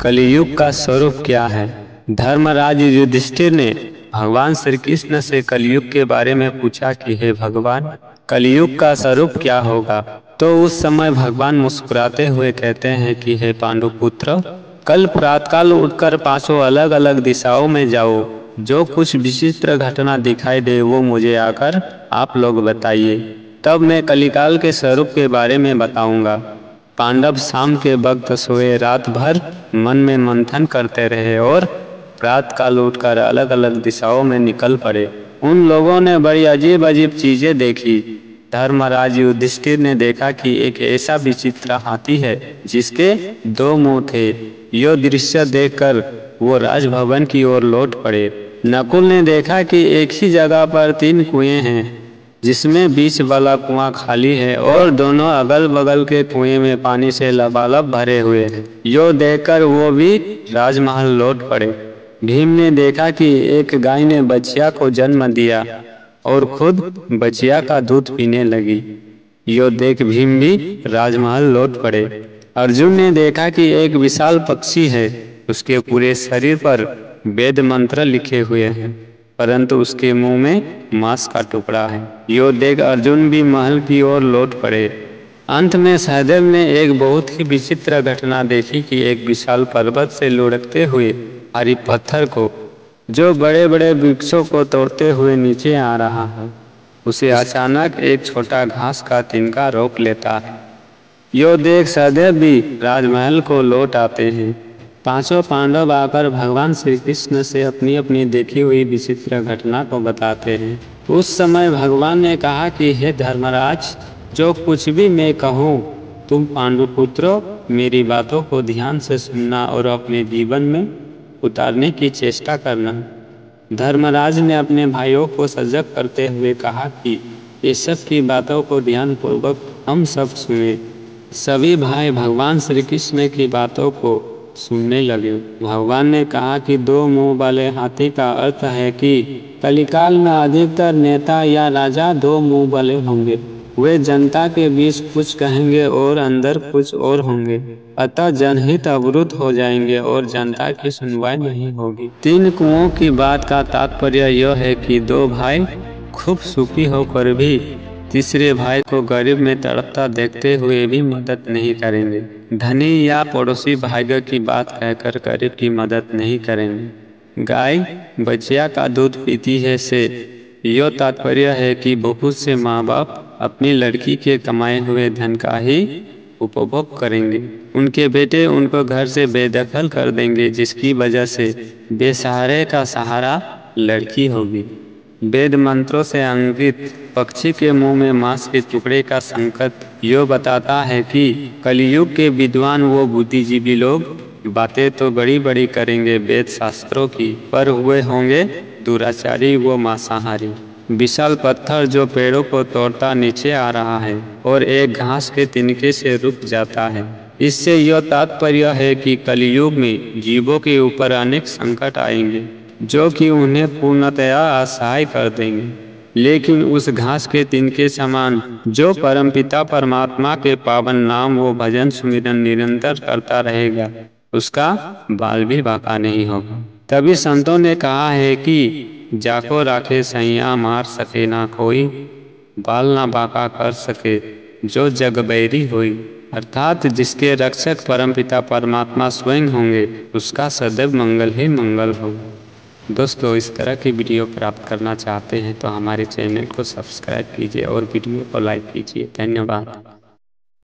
कलियुग का स्वरूप क्या है। धर्मराज युधिष्ठिर ने भगवान श्री कृष्ण से कलियुग के बारे में पूछा कि हे भगवान, कलियुग का स्वरूप क्या होगा। तो उस समय भगवान मुस्कुराते हुए कहते हैं कि हे पांडुपुत्र, कल प्रातःकाल उठकर पांचों अलग अलग दिशाओं में जाओ। जो कुछ विचित्र घटना दिखाई दे वो मुझे आकर आप लोग बताइए, तब मैं कलिकाल के स्वरूप के बारे में बताऊंगा। पांडव शाम के वक्त सोए रात भर मन में मंथन करते रहे और प्रातःकाल उठकर अलग अलग दिशाओं में निकल पड़े। उन लोगों ने बड़ी अजीब अजीब चीजें देखी। धर्मराज युधिष्ठिर ने देखा कि एक ऐसा विचित्र हाथी है जिसके 2 मुंह थे। यह दृश्य देखकर वो राजभवन की ओर लौट पड़े। नकुल ने देखा कि एक ही जगह पर 3 कुएं हैं, जिसमें बीच वाला कुआं खाली है और दोनों अगल बगल के कुएं में पानी से लबालब भरे हुए हैं। यो देखकर वो भी राजमहल लौट पड़े। भीम ने देखा कि एक गाय ने बछिया को जन्म दिया और खुद बछिया का दूध पीने लगी। यो देख भीम भी राजमहल लौट पड़े। अर्जुन ने देखा कि एक विशाल पक्षी है, उसके पूरे शरीर पर वेद मंत्र लिखे हुए हैं, परंतु उसके मुंह में मांस का टुकड़ा है। यो देख अर्जुन भी महल की ओर लौट पड़े। अंत में सहदेव ने एक बहुत ही विचित्र घटना देखी कि एक विशाल पर्वत से लुढ़कते हुए भारी पत्थर को, जो बड़े बड़े वृक्षों को तोड़ते हुए नीचे आ रहा है, उसे अचानक एक छोटा घास का तिनका रोक लेता है। यो देख सहदेव भी राजमहल को लौट आते हैं। पांचों पांडव आकर भगवान श्री कृष्ण से अपनी अपनी देखी हुई विचित्र घटना को बताते हैं। उस समय भगवान ने कहा कि हे धर्मराज, जो कुछ भी मैं कहूँ तुम पांडुपुत्रों मेरी बातों को ध्यान से सुनना और अपने जीवन में उतारने की चेष्टा करना। धर्मराज ने अपने भाइयों को सजग करते हुए कहा कि ये सब की बातों को ध्यानपूर्वक हम सब सुने। सभी भाई भगवान श्री कृष्ण की बातों को सुनने लगे। भगवान ने कहा कि 2 मुंह वाले हाथी का अर्थ है कि कलिकाल में अधिकतर नेता या राजा 2 मुंह वाले होंगे। वे जनता के बीच कुछ कहेंगे और अंदर कुछ और होंगे, अतः जनहित अवरुद्ध हो जाएंगे और जनता की सुनवाई नहीं होगी। 3 कुओं की बात का तात्पर्य यह है कि 2 भाई खूब सुखी होकर भी तीसरे भाई को गरीब में तड़पता देखते हुए भी मदद नहीं करेंगे। धनी या पड़ोसी भाई की बात कहकर गरीब की मदद नहीं करेंगे। गाय बछिया का दूध पीती है से यह तात्पर्य है कि बहुत से माँ बाप अपनी लड़की के कमाए हुए धन का ही उपभोग करेंगे। उनके बेटे उनको घर से बेदखल कर देंगे, जिसकी वजह से बेसहारे का सहारा लड़की होगी। वेद मंत्रों से अंकित पक्षी के मुंह में मांस के टुकड़े का संकेत यो बताता है कि कलियुग के विद्वान वो बुद्धिजीवी लोग बातें तो बड़ी बड़ी करेंगे वेद शास्त्रों की, पर हुए होंगे दुराचारी वो मांसाहारी। विशाल पत्थर जो पेड़ों को तोड़ता नीचे आ रहा है और एक घास के तिनके से रुक जाता है। इससे यह तात्पर्य है कि कलियुग में जीवों के ऊपर अनेक संकट आएंगे जो कि उन्हें पूर्णतया असहाय कर देंगे, लेकिन उस घास के तिनके समान जो परमपिता परमात्मा के पावन नाम व भजन सुमिरन निरंतर करता रहेगा, उसका बाल भी बांका नहीं होगा। तभी संतों ने कहा है कि जाको राखे सैया मार सके ना कोई, बाल ना बांका कर सके जो जग बैरी होई। अर्थात जिसके रक्षक परमपिता परमात्मा स्वयं होंगे, उसका सदैव मंगल ही मंगल होगा। दोस्तों, इस तरह की वीडियो प्राप्त करना चाहते हैं तो हमारे चैनल को सब्सक्राइब कीजिए और वीडियो को लाइक कीजिए। धन्यवाद।